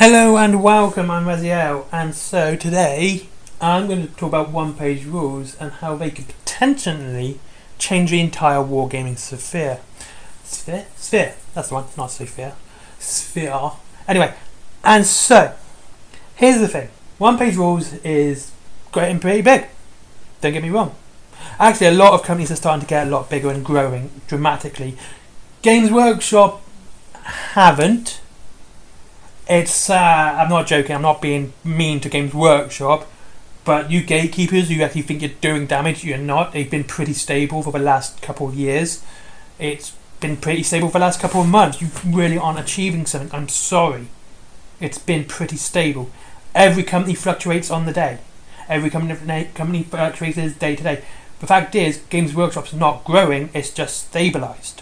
Hello and welcome, I'm Raziel, and so today I'm going to talk about one-page rules and how they could potentially change the entire wargaming sphere. Sphere, that's the one, not sphere. Sphere. Anyway, and so, here's the thing. One-page rules is getting pretty big, don't get me wrong. Actually, a lot of companies are starting to get a lot bigger and growing dramatically. Games Workshop haven't. I'm not joking, I'm not being mean to Games Workshop, but you gatekeepers who actually think you're doing damage, you're not. They've been pretty stable for the last couple of years. It's been pretty stable for the last couple of months. You really aren't achieving something. I'm sorry. It's been pretty stable. Every company fluctuates on the day. Every company fluctuates day to day. The fact is, Games Workshop's not growing, it's just stabilised,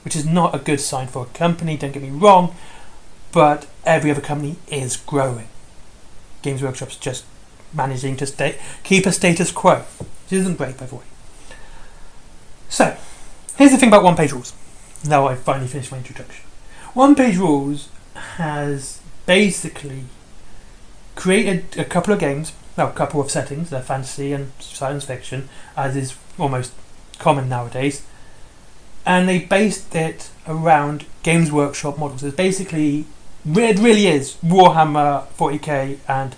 which is not a good sign for a company, don't get me wrong, but every other company is growing. Games Workshop's just managing to keep a status quo, which isn't great, by the way. So, here's the thing about one-page rules. Now I've finally finished my introduction. One-page rules has basically created a couple of games, a couple of settings, they're fantasy and science fiction, as is almost common nowadays, and they based it around Games Workshop models. It's basically, it really is Warhammer 40k and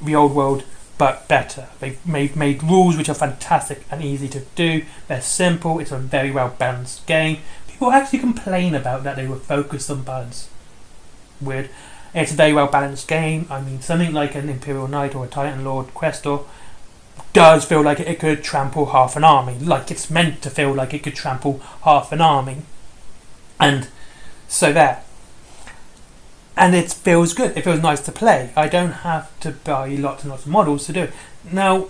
the old world, but better. They've made rules which are fantastic and easy to do. They're simple. It's a very well balanced game. People actually complain about that they were focused on balance. Weird. It's a very well balanced game. I mean, something like an Imperial Knight or a Titan Lord Questor does feel like it could trample half an army. Like it's meant to feel like it could trample half an army. And so there. And it feels good. It feels nice to play. I don't have to buy lots and lots of models to do it. Now,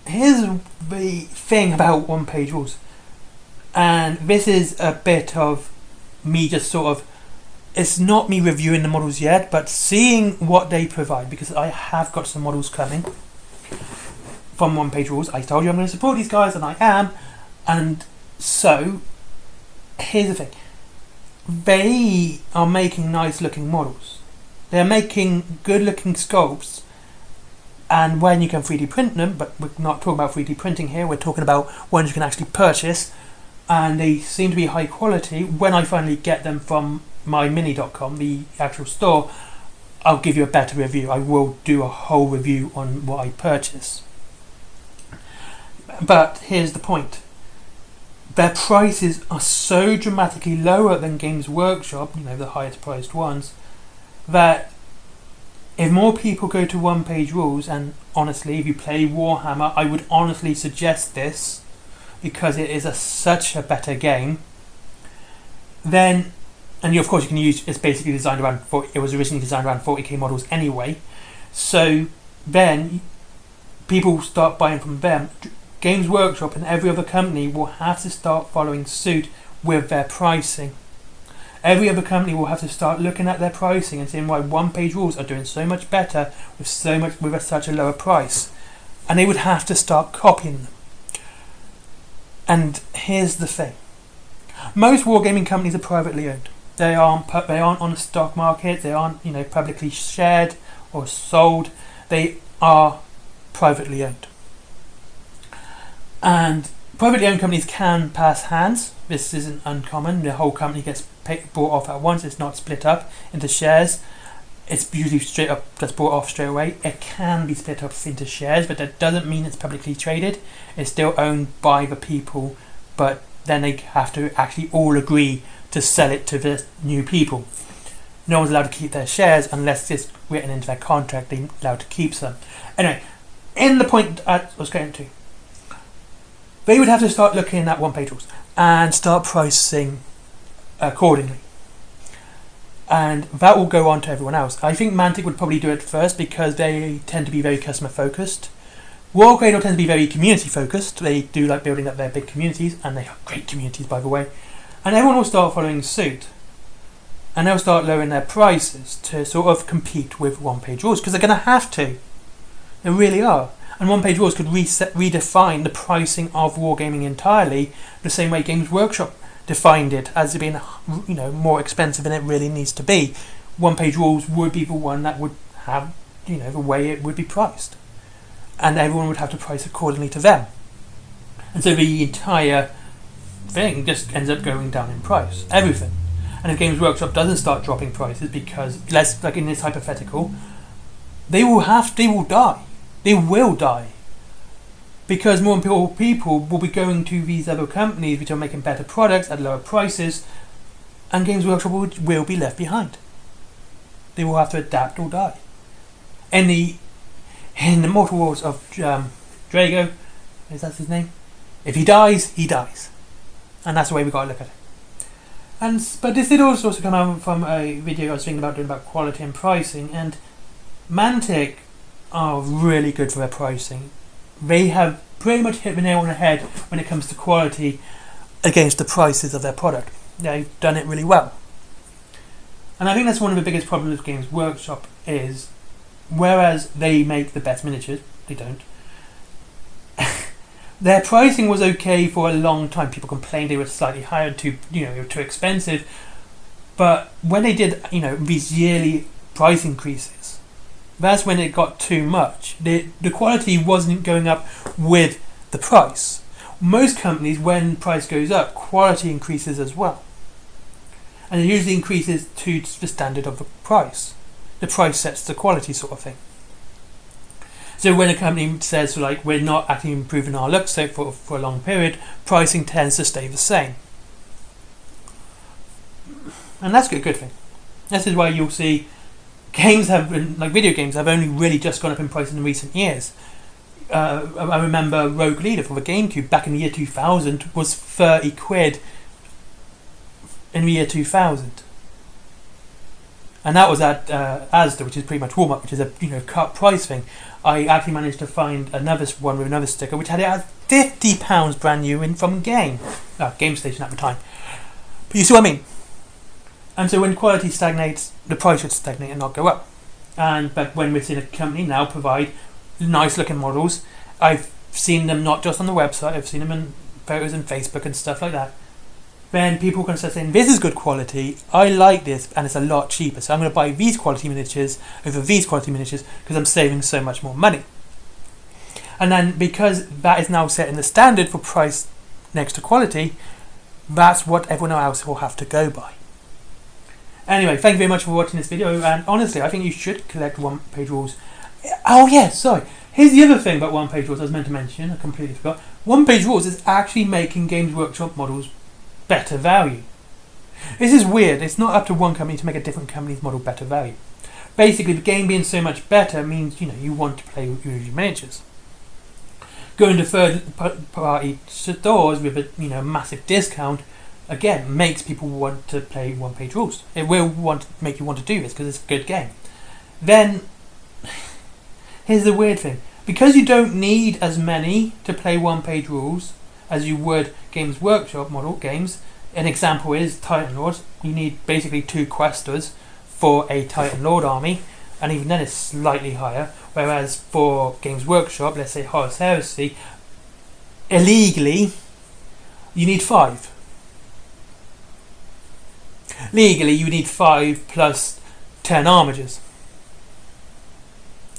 here's the thing about one-page rules. And this is a bit of me just sort of, it's not me reviewing the models yet, but seeing what they provide, because I have got some models coming from one-page rules. I told you I'm going to support these guys, and I am. And so, here's the thing. They are making nice looking models. They're making good looking sculpts, and when you can 3D print them, but we're not talking about 3D printing here, we're talking about ones you can actually purchase, and they seem to be high quality. When I finally get them from mymini.com, the actual store, I'll give you a better review. I will do a whole review on what I purchase. But here's the point. Their prices are so dramatically lower than Games Workshop, the highest priced ones, that if more people go to one-page rules, and honestly, if you play Warhammer, I would honestly suggest this, because it is such a better game, then, and of course you can use, it's basically designed around, it was originally designed around 40k models anyway, so then people start buying from them. Games Workshop and every other company will have to start following suit with their pricing. Every other company will have to start looking at their pricing and seeing why one-page rules are doing so much better with such a lower price, and they would have to start copying them. And here's the thing: most wargaming companies are privately owned. They aren't on the stock market. They aren't publicly shared or sold. They are privately owned. And privately owned companies can pass hands. This isn't uncommon. The whole company gets bought off at once. It's not split up into shares. It's usually straight up just bought off straight away. It can be split up into shares, but that doesn't mean it's publicly traded. It's still owned by the people, but then they have to actually all agree to sell it to the new people. No one's allowed to keep their shares unless it's written into their contract they're allowed to keep some. Anyway, in the point I was getting to, they would have to start looking at one-page rules and start pricing accordingly. And that will go on to everyone else. I think Mantic would probably do it first because they tend to be very customer focused. Warcradle tends to be very community focused. They do like building up their big communities, and they have great communities, by the way. And everyone will start following suit. And they'll start lowering their prices to sort of compete with one-page rules, because they're going to have to. They really are. And one-page rules could redefine the pricing of wargaming entirely, the same way Games Workshop defined it as being more expensive than it really needs to be, One Page Rules would be the one that would have, the way it would be priced. And everyone would have to price accordingly to them. And so the entire thing just ends up going down in price. Everything. And if Games Workshop doesn't start dropping prices because, like in this hypothetical, they will die. They will die. Because more people will be going to these other companies which are making better products at lower prices, and Games Workshop will be left behind. They will have to adapt or die. In the Mortal Wars of Drago, is that his name? If he dies, he dies. And that's the way we got to look at it. But this did also come out from a video I was thinking about doing about quality and pricing, and Mantic are really good for their pricing. They have pretty much hit the nail on the head when it comes to quality against the prices of their product. They've done it really well. And I think that's one of the biggest problems with Games Workshop is, whereas they make the best miniatures, they don't. Their pricing was okay for a long time. People complained they were slightly higher, they were too expensive. But when they did, these yearly price increases, that's when it got too much. The quality wasn't going up with the price. Most companies, when price goes up, quality increases as well. And it usually increases to the standard of the price. The price sets the quality sort of thing. So when a company says, we're not actually improving our looks for a long period, pricing tends to stay the same. And that's a good thing. This is why you'll see video games have only really just gone up in price in recent years. I remember Rogue Leader for the GameCube back in the year 2000 was 30 quid in the year 2000. And that was at Asda, which is pretty much Walmart, which is a cut price thing. I actually managed to find another one with another sticker which had it at £50 brand new from Game Station at the time. But you see what I mean? And so when quality stagnates, the price should stagnate and not go up. But when we're seeing a company now provide nice looking models, I've seen them not just on the website, I've seen them in photos on Facebook and stuff like that. Then people can start saying, this is good quality, I like this, and it's a lot cheaper, so I'm going to buy these quality miniatures over these quality miniatures because I'm saving so much more money. And then because that is now set in the standard for price next to quality, that's what everyone else will have to go by. Anyway, thank you very much for watching this video, and honestly, I think you should collect One Page Rules. Oh yeah, sorry. Here's the other thing about One Page Rules I was meant to mention, I completely forgot. One Page Rules is actually making Games Workshop models better value. This is weird. It's not up to one company to make a different company's model better value. Basically, the game being so much better means you want to play with your miniatures. Going to third-party stores with a massive discount again makes people want to play One Page Rules. It will make you want to do this because it's a good game. Then here's the weird thing: because you don't need as many to play One Page Rules as you would Games Workshop model games. An example is Titan Lords. You need basically 2 questers for a Titan Lord army, and even then it's slightly higher. Whereas for Games Workshop, let's say Horus Heresy, illegally you need 5. Legally you need 5 plus 10 armigers.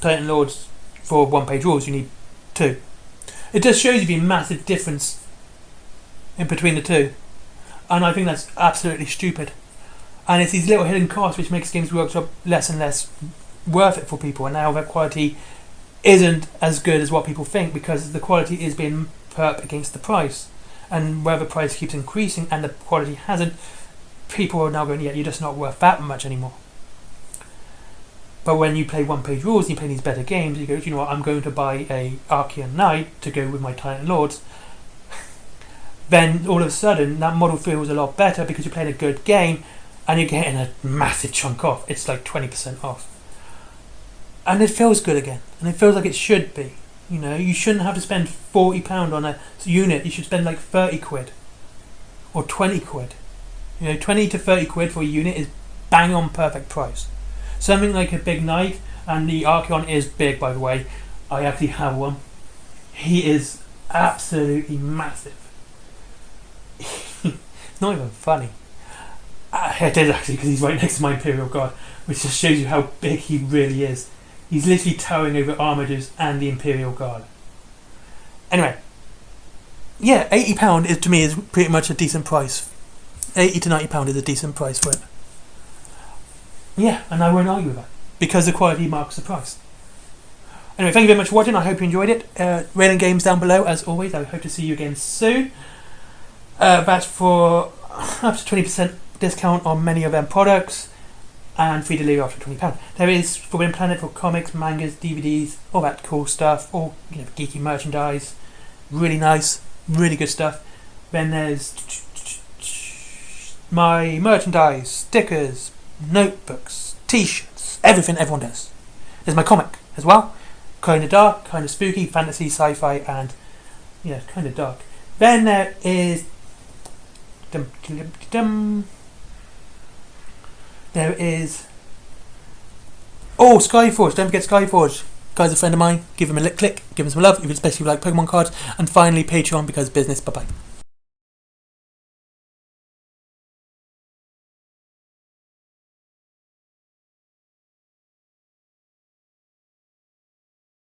Titan Lords for One Page Rules you need 2. It just shows you the massive difference in between the two, and I think that's absolutely stupid. And it's these little hidden costs which makes Games Workshop less and less worth it for people, and now their quality isn't as good as what people think because the quality is being put up against the price, and where the price keeps increasing and the quality hasn't, people are now going, yeah, you're just not worth that much anymore. But when you play One Page Rules and you play these better games, you go, you know what, I'm going to buy a Archaean Knight to go with my Titan Lords. Then all of a sudden that model feels a lot better because you're playing a good game and you're getting a massive chunk off. It's like 20% off. And it feels good again. And it feels like it should be. You shouldn't have to spend £40 on a unit. You should spend like 30 quid. Or 20 quid. 20 to 30 quid for a unit is bang on perfect price. Something like a big knight, and the Archaeon is big by the way. I actually have one. He is absolutely massive. It's not even funny. It is actually because he's right next to my Imperial God. which just shows you how big he really is. He's literally towering over Armigers and the Imperial Guard. Anyway, yeah, £80 is, to me, is pretty much a decent price. £80 to £90 is a decent price for it. Yeah, and I won't argue with that, because the quality marks the price. Anyway, thank you very much for watching. I hope you enjoyed it. Railing Games down below, as always. I hope to see you again soon. That's for up to 20% discount on many of them products, and free delivery after £20. There is Forbidden Planet for comics, mangas, DVDs, all that cool stuff, all geeky merchandise. Really nice, really good stuff. Then there's my merchandise, stickers, notebooks, t-shirts, everything everyone does. There's my comic as well. Kind of dark, kind of spooky, fantasy, sci-fi, and kind of dark. Then there is Skyforge. Don't forget Skyforge. Guy's a friend of mine. Give him a click, give him some love, especially if you like Pokemon cards. And finally Patreon, because business. Bye bye.